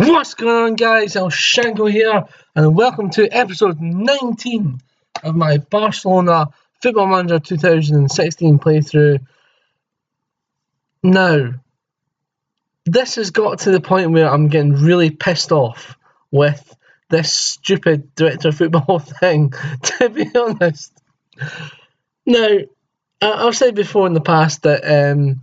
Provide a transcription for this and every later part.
What's going on, guys? El Shango here, and welcome to episode 19 of my Barcelona Football Manager 2016 playthrough. Now, this has got to the point where I'm getting really pissed off with this stupid director of football thing, to be honest. Now, I've said before in the past that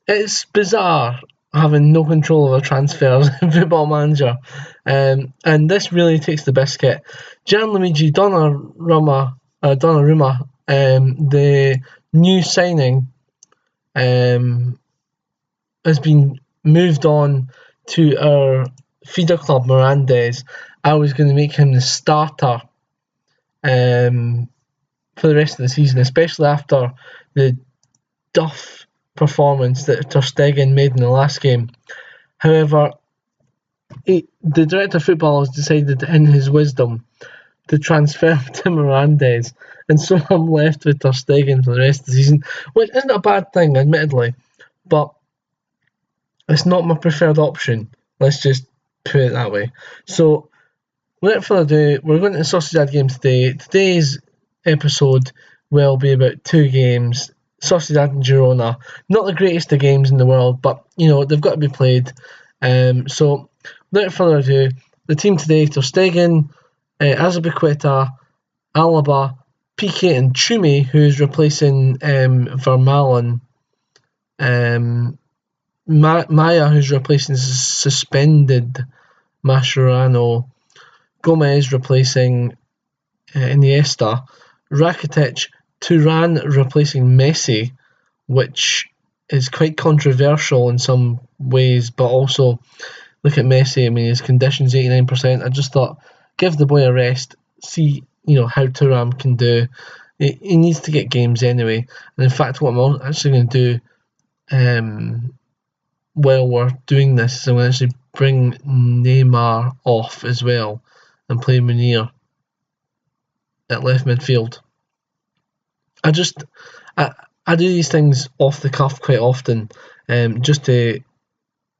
it's bizarre having no control over transfers in Football Manager, and this really takes the biscuit. Gianluigi Donnarumma, the new signing, has been moved on to our feeder club Mirandes. I was going to make him the starter for the rest of the season, especially after the duff performance that Ter Stegen made in the last game. However, the director of football has decided, in his wisdom, to transfer to Mirandes, and so I'm left with Ter Stegen for the rest of the season, which isn't a bad thing, admittedly, but it's not my preferred option. Let's just put it that way. So, without further ado, we're going to the Sociedad game today. Today's episode will be about two games. Sociedad and Girona, not the greatest of games in the world, but they've got to be played. So, without further ado, the team today: Ter Stegen, Azpilicueta, Alaba, Piqué, and Chumi, who's replacing Vermaelen. Maya, who's replacing suspended Mascherano. Gomez replacing Iniesta. Rakitic, Turan replacing Messi, which is quite controversial in some ways, but also look at Messi. I mean, his condition's 89%. I just thought, give the boy a rest, see how Turan can do. He needs to get games anyway. And in fact, what I'm actually going to do while we're doing this is I'm going to actually bring Neymar off as well and play Munir at left midfield. I do these things off the cuff quite often, just to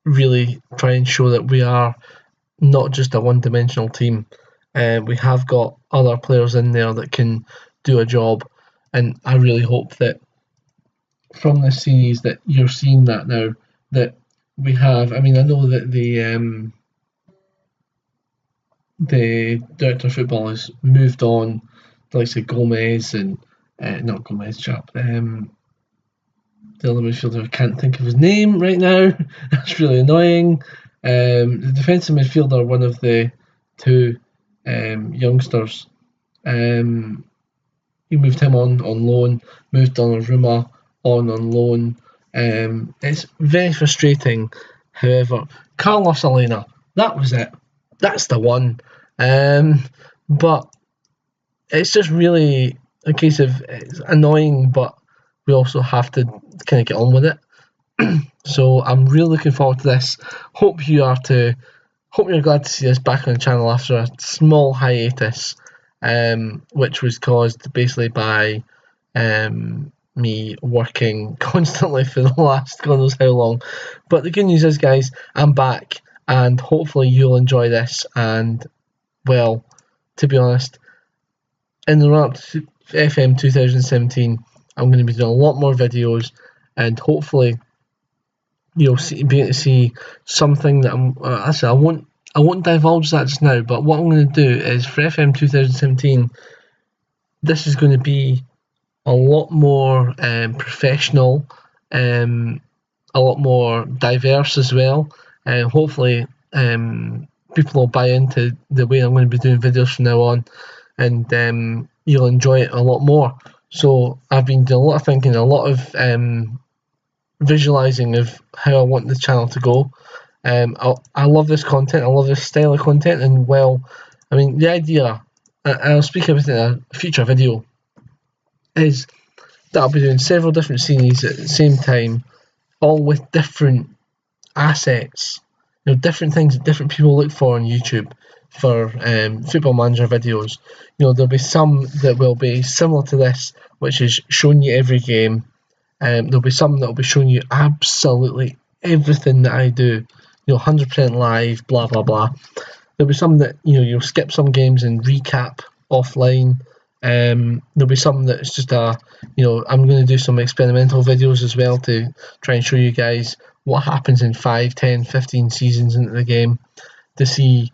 really try and show that we are not just a one-dimensional team. We have got other players in there that can do a job, and I really hope that from this series that you're seeing that now, that we have. I mean, I know that the director of football has moved on, like say Gomez and not Gomez, chap. The other midfielder, I can't think of his name right now. That's really annoying. The defensive midfielder, one of the two youngsters, he moved him on loan. Moved Donnarumma on loan. It's very frustrating. However, Carlos Alena, that was it. That's the one. But it's just really a case of, it's annoying, but we also have to kind of get on with it. So I'm really looking forward to this. Hope you are too. Hope you're glad to see us back on the channel after a small hiatus, which was caused basically by me working constantly for the last God knows how long. But the good news is, guys, I'm back, and hopefully you'll enjoy this. And, well, to be honest, in the run-up to FM 2017, I'm going to be doing a lot more videos, and hopefully you'll be able to see something that I won't divulge that just now, but what I'm going to do is, for FM 2017, this is going to be a lot more professional, a lot more diverse as well, and hopefully people will buy into the way I'm going to be doing videos from now on, and you'll enjoy it a lot more. So I've been doing a lot of thinking, a lot of visualizing of how I want the channel to go. I love this content, I love this style of content, and well, I mean, the idea, I'll speak about it in a future video, is that I'll be doing several different series at the same time, all with different assets, different things that different people look for on YouTube for Football Manager videos. There'll be some that will be similar to this, which is showing you every game. There'll be some that will be showing you absolutely everything that I do. 100% live, blah blah blah. There'll be some that you'll skip some games and recap offline. There'll be some that's just I'm going to do some experimental videos as well to try and show you guys what happens in 5, 10, 15 seasons into the game to see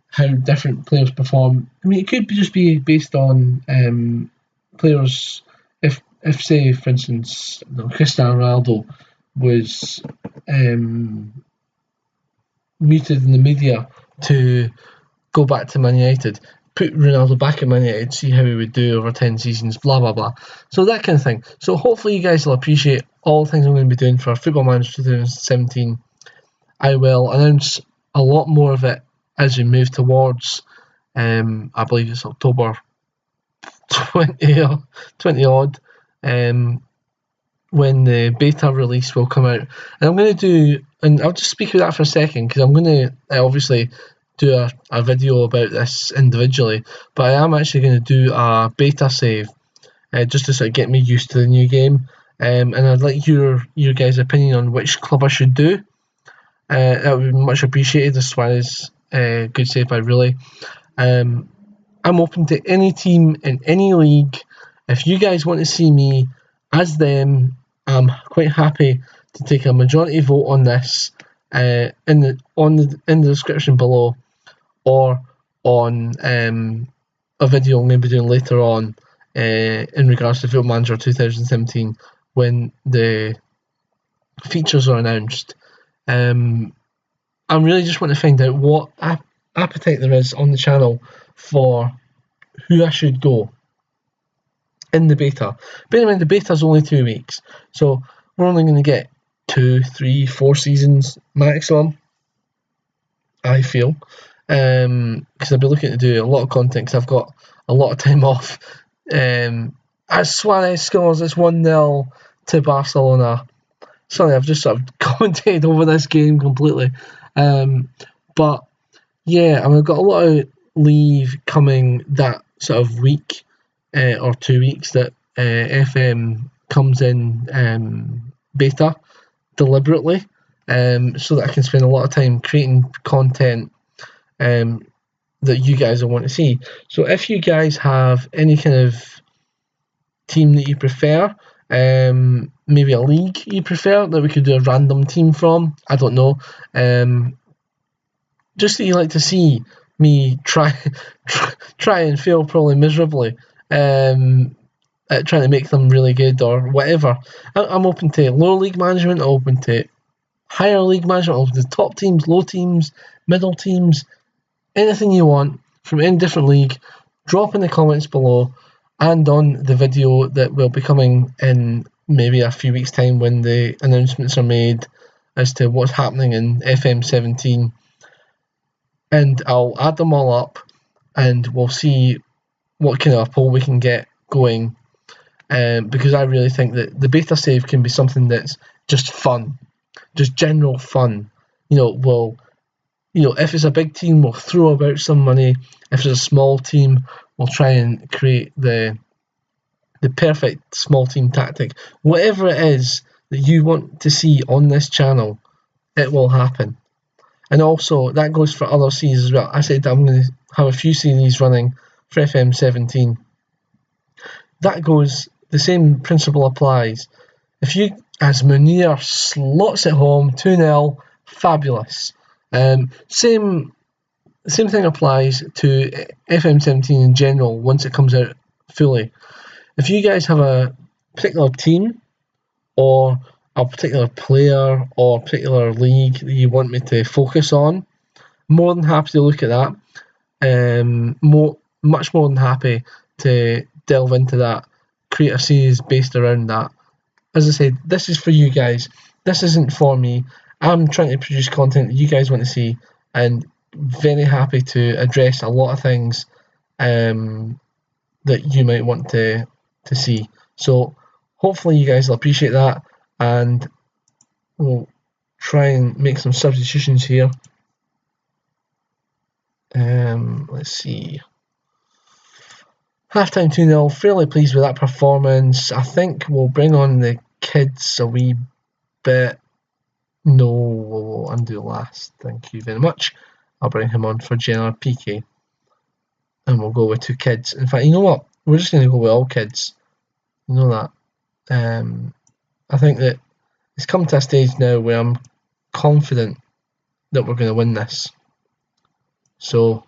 how different players perform. I mean, it could just be based on players. If say, for instance, Cristiano Ronaldo was muted in the media to go back to Man United, put Ronaldo back at Man United, see how he would do over 10 seasons, blah, blah, blah. So that kind of thing. So hopefully you guys will appreciate all the things I'm going to be doing for Football Manager 2017. I will announce a lot more of it as we move towards, I believe it's October 20 odd, when the beta release will come out. And I'm going to do, and I'll just speak about that for a second, because I'm going to obviously do a video about this individually, but I am actually going to do a beta save, just to sort of get me used to the new game. And I'd like your guys' opinion on which club I should do. That would be much appreciated. As far as good save by Really. I'm open to any team in any league. If you guys want to see me as them, I'm quite happy to take a majority vote on this in the description below, or on a video I'm going to be doing later on in regards to Football Manager 2017 when the features are announced. I really just want to find out what appetite there is on the channel for who I should go in the beta. Bear in mind, the beta is only 2 weeks, so we're only going to get 2, 3, 4 seasons maximum, I feel, because I'll be looking to do a lot of content because I've got a lot of time off. As Suarez scores, it's 1-0 to Barcelona. Sorry, I've just sort of commentated over this game completely. But yeah, I mean, I've got a lot of leave coming that sort of week or 2 weeks that FM comes in beta deliberately, so that I can spend a lot of time creating content that you guys will want to see. So if you guys have any kind of team that you prefer, maybe a league you prefer that we could do a random team from, I don't know, just that you like to see me try and fail probably miserably at trying to make them really good or whatever. I'm open to lower league management, I'm open to higher league management, I'm open to top teams, low teams, middle teams, anything you want from any different league. Drop in the comments below and on the video that will be coming in maybe a few weeks' time when the announcements are made as to what's happening in FM17. And I'll add them all up and we'll see what kind of a poll we can get going. Because I really think that the beta save can be something that's just fun, just general fun. If it's a big team, we'll throw about some money. If it's a small team, we'll try and create the perfect small team tactic. Whatever it is that you want to see on this channel, it will happen. And also, that goes for other series as well. I said I'm going to have a few series running for FM17. The same principle applies. If you, as Munir slots it home, 2-0, fabulous. Same thing applies to FM17 in general once it comes out fully. If you guys have a particular team or a particular player or particular league that you want me to focus on, more than happy to look at that. Much more than happy to delve into that, create a series based around that. As I said, this is for you guys. This isn't for me. I'm trying to produce content that you guys want to see, and very happy to address a lot of things that you might want to see. So hopefully you guys will appreciate that, and we'll try and make some substitutions here. Let's see. Halftime 2-0, fairly pleased with that performance. I think we'll bring on the kids a wee bit. No, we'll undo last. Thank you very much. I'll bring him on for Gerard Piqué. And we'll go with 2 kids. In fact, you know what? We're just going to go with all kids. You know that. I think that it's come to a stage now where I'm confident that we're going to win this. So,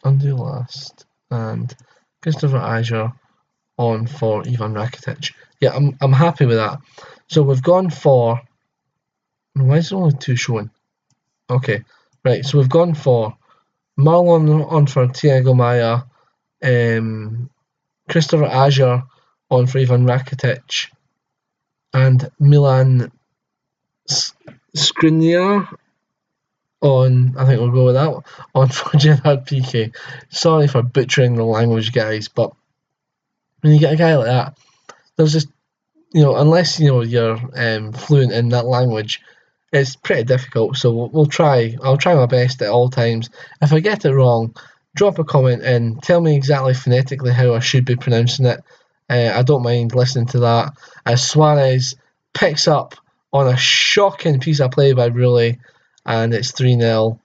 undo last. And Christopher Azure on for Ivan Rakitic. Yeah, I'm happy with that. So we've gone for... Why is there only 2 showing? Okay, right. So we've gone for Marlon on for Thiago Maia, Christopher Azure on for Ivan Rakitic, and Milan Skriniar on, I think we'll go with that, on for Gerard Piqué. Sorry for butchering the language, guys, but when you get a guy like that, there's just, unless you're fluent in that language, it's pretty difficult. So we'll try. I'll try my best at all times. If I get it wrong, drop a comment and tell me exactly phonetically how I should be pronouncing it. I don't mind listening to that. As Suarez picks up on a shocking piece of play by Bruley, and it's 3-0.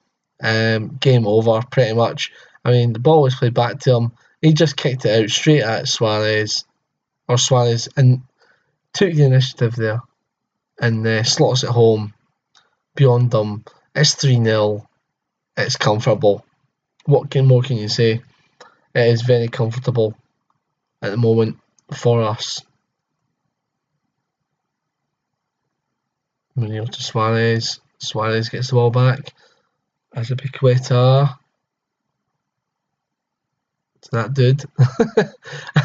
Game over, pretty much. I mean, the ball was played back to him. He just kicked it out straight at Suarez, and took the initiative there, and slots it home beyond them. It's 3-0. It's comfortable. What more can you say? It is very comfortable at the moment for us. Munoz to Suarez. Suarez gets the ball back. Azpilicueta. To that dude.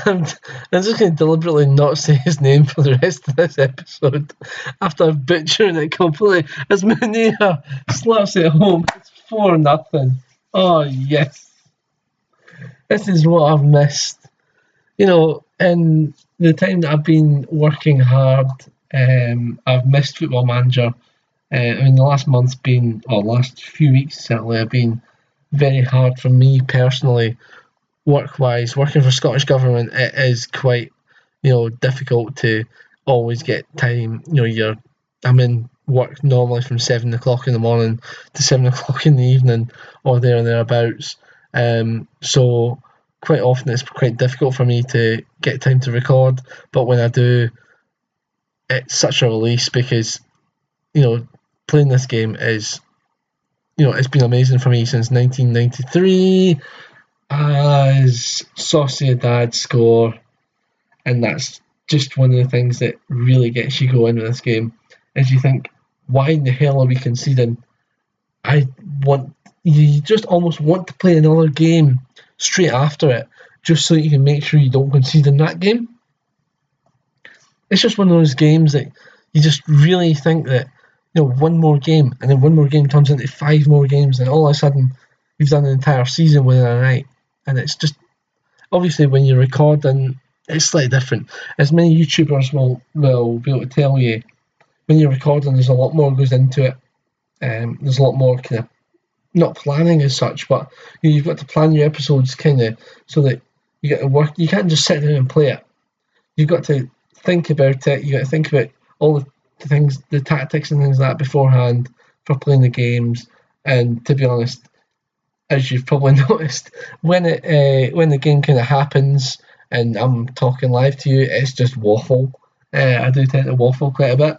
And I'm just going to deliberately not say his name for the rest of this episode after butchering it completely. As Munir slaps it home, it's 4-0. Oh, yes. This is what I've missed. In the time that I've been working hard, I've missed Football Manager. The last month's been, or last few weeks certainly, have been very hard for me personally, work-wise. Working for Scottish Government, it is quite, difficult to always get time. I'm in work normally from 7 o'clock in the morning to 7 o'clock in the evening, or there and thereabouts. So quite often it's quite difficult for me to get time to record, but when I do, it's such a release because, playing this game is, it's been amazing for me since 1993 as Sociedad score, and that's just one of the things that really gets you going with this game, is you think, why in the hell are we conceding? You just almost want to play another game straight after it, just so you can make sure you don't concede in that game. It's just one of those games that you just really think that, one more game, and then one more game turns into 5 more games, and all of a sudden you've done an entire season within a night. And it's just, obviously when you're recording, it's slightly different. As many YouTubers will be able to tell you, when you're recording, there's a lot more goes into it. There's a lot more kind of, not planning as such, but you've got to plan your episodes kind of so that you get to work. You can't just sit down and play it. You've got to think about it. You got to think about all the things, the tactics and things like that beforehand for playing the games. And to be honest, as you've probably noticed, when the game kind of happens and I'm talking live to you, it's just waffle. I do tend to waffle quite a bit.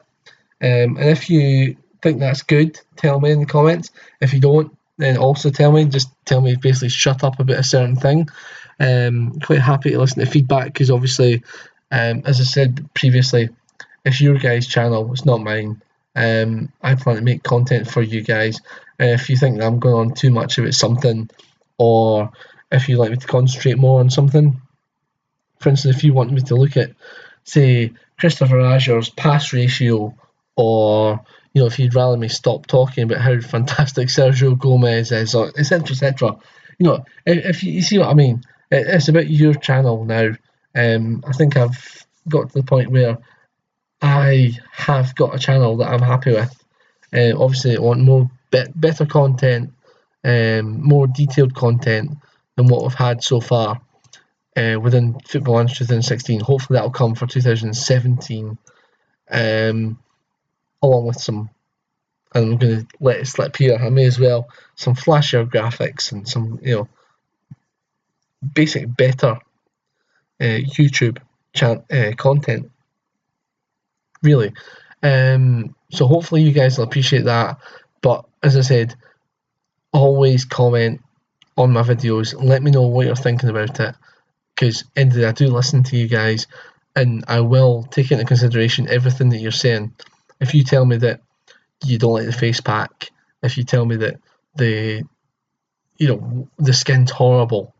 And if you think that's good, tell me in the comments. If you don't, then also tell me. Just tell me basically shut up about a certain thing. Quite happy to listen to feedback because obviously, as I said previously, it's your guys' channel, it's not mine. I plan to make content for you guys. If you think that I'm going on too much about something, or if you'd like me to concentrate more on something, for instance, if you want me to look at, say, Christopher Azure's pass ratio, or if you'd rather me stop talking about how fantastic Sergio Gomez is, or etc., etc. If you see what I mean, it's about your channel now. I think I've got to the point where I have got a channel that I'm happy with. Obviously, I want more better content, more detailed content than what we've had so far within Football Manager 2016. Hopefully, that'll come for 2017. along with some, and I'm going to let it slip here, I may as well, some flashier graphics and some, basic better YouTube content, really. So hopefully you guys will appreciate that. But as I said, always comment on my videos. Let me know what you're thinking about it, because end of the day, I do listen to you guys, and I will take into consideration everything that you're saying. If you tell me that you don't like the face pack, if you tell me that the the skin's horrible,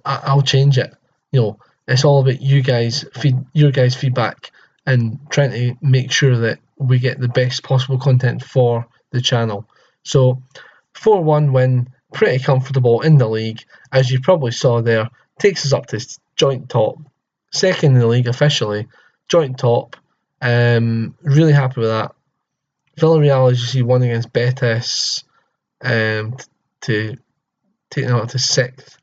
I'll change it. It's all about you guys your guys' feedback and trying to make sure that we get the best possible content for the channel. So 4-1 win, pretty comfortable in the league, as you probably saw there, takes us up to joint top, second in the league officially, joint top. Really happy with that. Villarreal, as you see, won against Betis to take them up to sixth.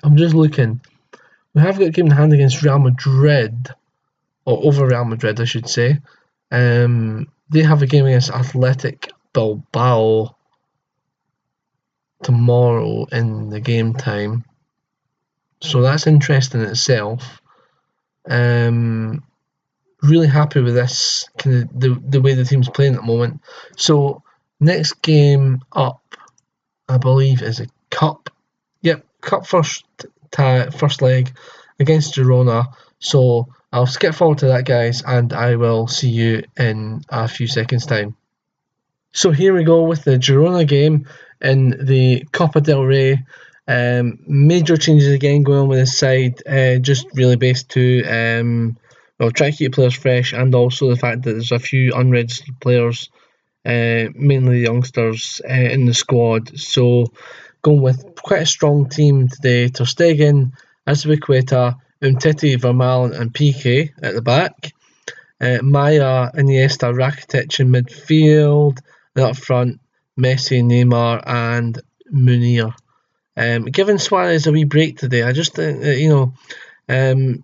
I'm just looking. We have got a game in hand against Real Madrid, or over Real Madrid, I should say. They have a game against Athletic Bilbao tomorrow in the game time, so that's interesting in itself. Really happy with this kind of the way the team's playing at the moment. So next game up, I believe, is a cup. Yep, cup first leg against Girona. So I'll skip forward to that, guys, and I will see you in a few seconds' time. So here we go with the Girona game in the Copa del Rey. Major changes again going on with this side, just really based to try to keep players fresh, and also the fact that there's a few unregistered players, mainly youngsters, in the squad. So going with quite a strong team today. Ter Stegen, Azpilicueta, Umtiti, Vermaelen and Piqué at the back. Maya, Iniesta, Rakitic in midfield. And up front, Messi, Neymar and Munir. Giving Suarez a wee break today, I just think that,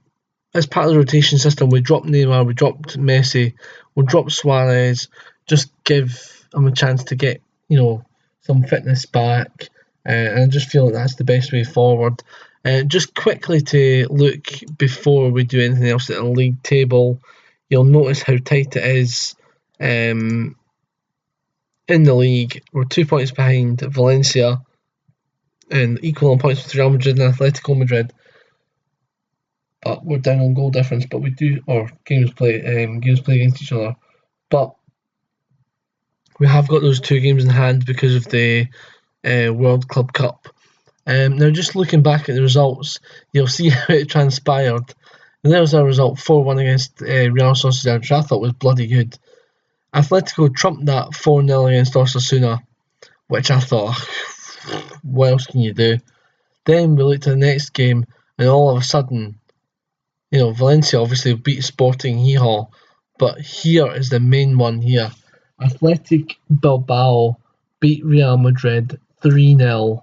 as part of the rotation system, we dropped Neymar, we dropped Messi, we'll drop Suarez, just give him a chance to get, some fitness back. And I just feel like that's the best way forward. Just quickly to look before we do anything else at the league table, you'll notice how tight it is in the league. We're 2 points behind Valencia and equal on points with Real Madrid and Atletico Madrid. But we're down on goal difference, but we do, or games played against each other. But we have got those 2 games in hand because of the World Club Cup. Now, just looking back at the results, you'll see how it transpired. And there's our result, 4-1 against Real Sociedad, which I thought was bloody good. Atletico trumped that 4-0 against Osasuna, which I thought, what else can you do? Then we looked at the next game, and all of a sudden, Valencia obviously beat Sporting Gijón, but here is the main one here. Athletic Bilbao beat Real Madrid 3-0.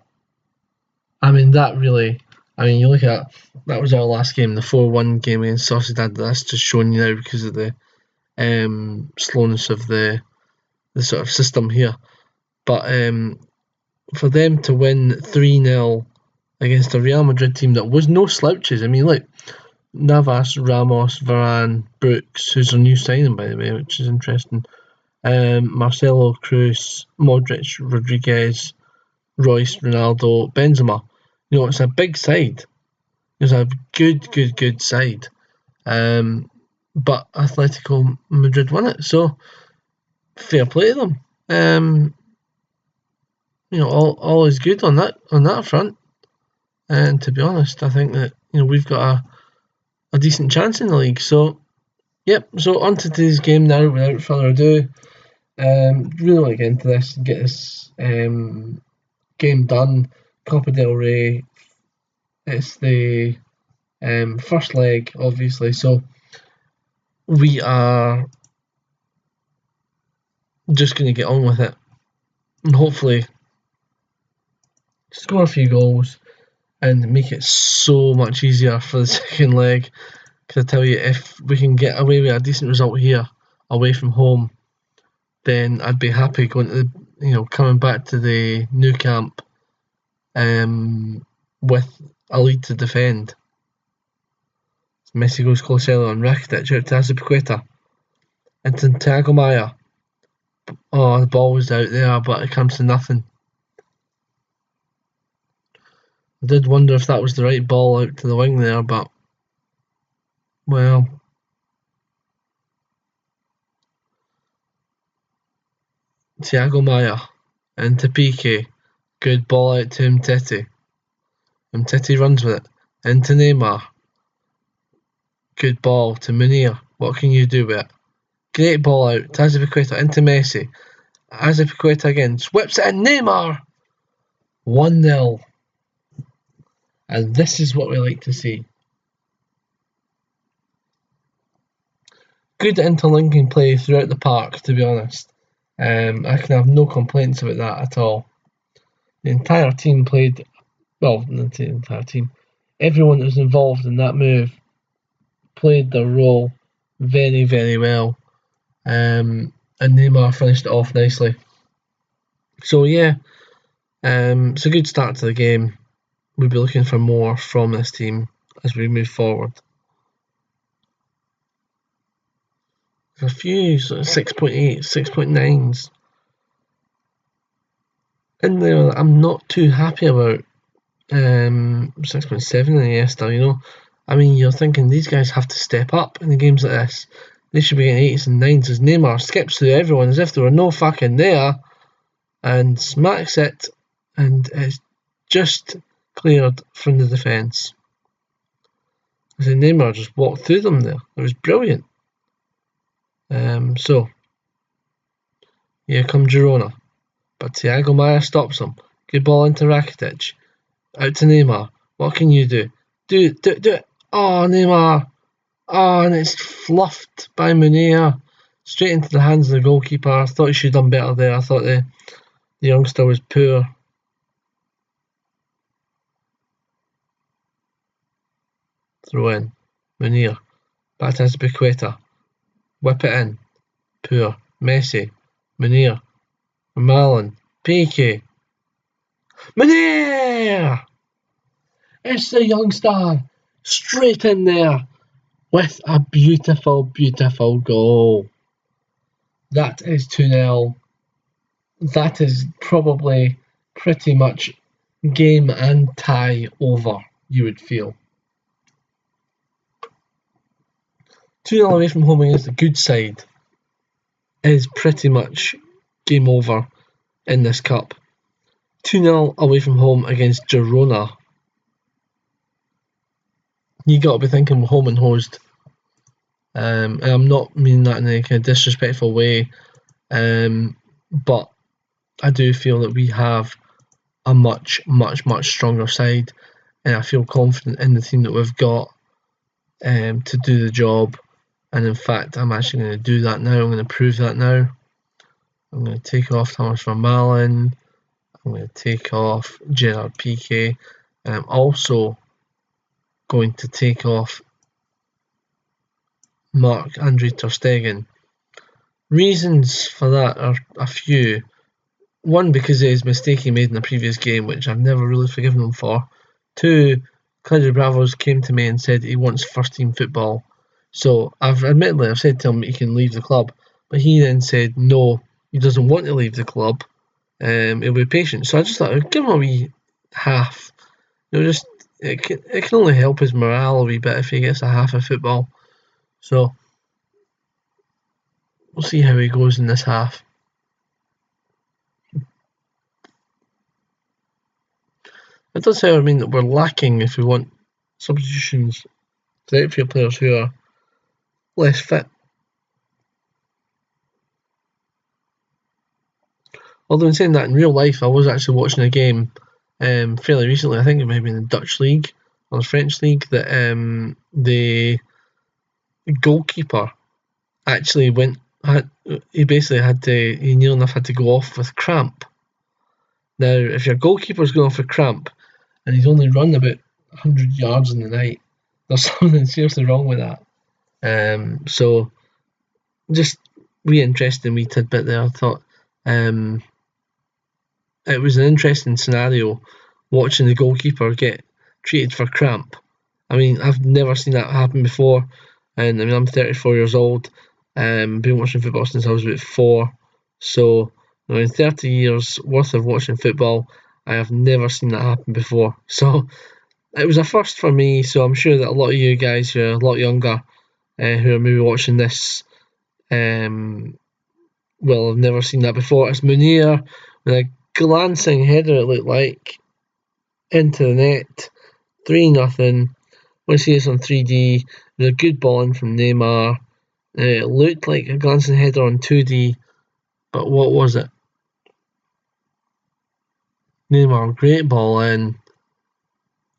I mean, you look at that was our last game, the 4-1 game against Sociedad. That's just showing you now because of the slowness of the sort of system here. But for them to win 3-0 against a Real Madrid team that was no slouches. I mean, look, Navas, Ramos, Varane, Brooks, who's a new signing, by the way, which is interesting. Marcelo, Cruz, Modric, Rodriguez, Royce, Ronaldo, Benzema. It's a big side. It's a good side. But Atletico Madrid won it, so fair play to them. All is good on that front. And to be honest, I think that we've got a decent chance in the league. So, yep. So on to today's game now. Without further ado, really want to get into this and get this game done. Copa del Rey. It's the first leg, obviously. So we are just going to get on with it and hopefully score a few goals and make it so much easier for the second leg, Because I tell you, if we can get away with a decent result here, away from home, then I'd be happy going to coming back to the new camp with a lead to defend. Messi goes Costello and Rakitic out to Azpilicueta. Into Thiago Maia. Oh, the ball was out there, but it comes to nothing. I did wonder if that was the right ball out to the wing there, but well. Thiago Maia into Piqué. Good ball out to Umtiti. Umtiti runs with it. Into Neymar. Good ball to Munir. What can you do with it? Great ball out to Azpilicueta into Messi. Azpilicueta again. Whips it in. Neymar! 1-0. And this is what we like to see. Good interlinking play throughout the park, to be honest. I can have no complaints about that at all. The entire team played, well, not the entire team, everyone that was involved in that move played their role very, very well. And Neymar finished it off nicely. So yeah, it's a good start to the game. We'll be looking for more from this team as we move forward. There's a few sort of 6.8, 6.9s in there that I'm not too happy about. 6.7 in the Esther, I mean, you're thinking these guys have to step up in the games like this. They should be getting 8s and 9s as Neymar skips through everyone as if there were no fucking there and smacks it, and it's just cleared from the defence. I said Neymar just walked through them there. It was brilliant. So here come Girona, but Thiago Maia stops him. Good ball into Rakitic. Out to Neymar. What can you do? Do it. Oh, Neymar. Oh, and it's fluffed by Munir. Straight into the hands of the goalkeeper. I thought he should have done better there. I thought the youngster was poor. Throw in. Munir. Back to Azpilicueta. Whip it in. Poor. Messi. Munir. Malin. Piqué. Munir! It's the youngster. Straight in there. With a beautiful, beautiful goal. That is 2-0. That is probably pretty much game and tie over, you would feel. 2-0 away from home against the good side is pretty much game over in this cup. 2-0 away from home against Girona. You got to be thinking home and hosed. And I'm not meaning that in a kind of disrespectful way, but I do feel that we have a much, much, much stronger side, and I feel confident in the team that we've got to do the job. And in fact, I'm actually going to do that now. I'm going to prove that now. I'm going to take off Thomas Vermaelen. I'm going to take off Gerard Piqué, and I'm also going to take off Marc-Andre ter Stegen. Reasons for that are a few. One, because of his mistake he made in the previous game, which I've never really forgiven him for. Two, Claudio Bravos came to me and said he wants first team football. So I've said to him he can leave the club, but he then said no, he doesn't want to leave the club. He'll be patient. So I just thought I'd give him a wee half. It can only help his morale a wee bit if he gets a half of football. So we'll see how he goes in this half. It does, however, mean that we're lacking if we want substitutions for outfield players who are less fit. Although in saying that, in real life, I was actually watching a game fairly recently. I think it may have been the Dutch league or the French league that the goalkeeper actually he near enough had to go off with cramp. Now, if your goalkeeper's going off with cramp and he's only run about 100 yards in the night, there's something seriously wrong with that. So just interesting wee tidbit there. I thought it was an interesting scenario watching the goalkeeper get treated for cramp. I mean, I've never seen that happen before, and I mean, I'm 34 years old. Been watching football since I was about 4. So, in 30 years worth of watching football, I have never seen that happen before. So, it was a first for me. So, I'm sure that a lot of you guys who are a lot younger, who are maybe watching this, well, I've never seen that before. It's Munir with a glancing header, it looked like, into the net. 3-0. We see this on 3D. With a good ball in from Neymar. It looked like a glancing header on 2D, but what was it? Neymar, great ball in.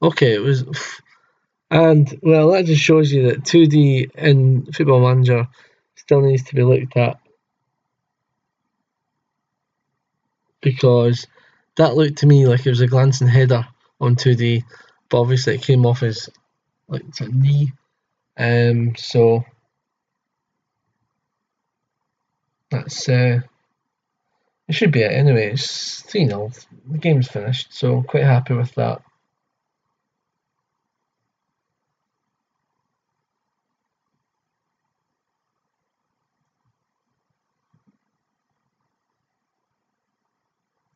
Okay, it was. And, well, that just shows you that 2D in Football Manager still needs to be looked at, because that looked to me like it was a glancing header on 2D, but obviously it came off his knee. So that's it should be it anyway. It's 3-0. The game's finished, so quite happy with that.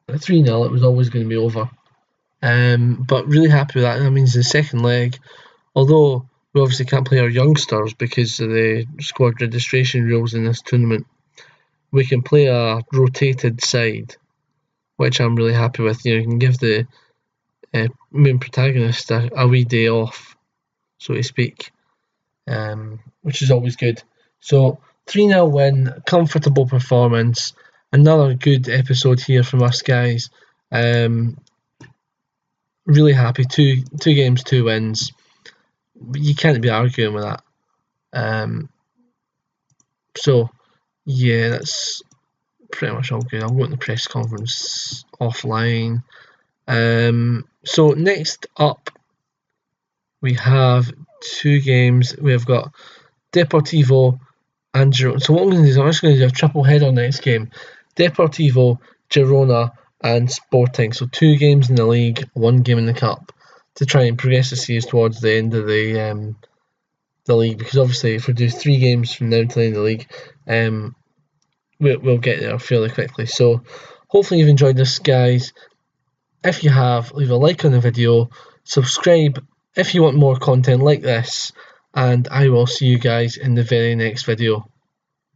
At 3-0, it was always going to be over. But really happy with that. That means the second leg, although we obviously can't play our youngsters because of the squad registration rules in this tournament, we can play a rotated side, which I'm really happy with. You can give the main protagonist a wee day off, so to speak, which is always good. So 3-0 win, comfortable performance, another good episode here from us guys. Really happy, two games, 2 wins. You can't be arguing with that. So yeah, that's pretty much all good. I'll go to the press conference offline. So next up, we have 2 games. We've got Deportivo and Girona. So what I'm going to do is I'm just going to do a triple header next game. Deportivo, Girona and Sporting. So 2 games in the league, 1 game in the cup, to try and progress the series towards the end of the league. Because obviously if we do 3 games from now to the end of the league, we'll get there fairly quickly. So hopefully you've enjoyed this, guys. If you have, leave a like on the video, subscribe if you want more content like this, and I will see you guys in the very next video.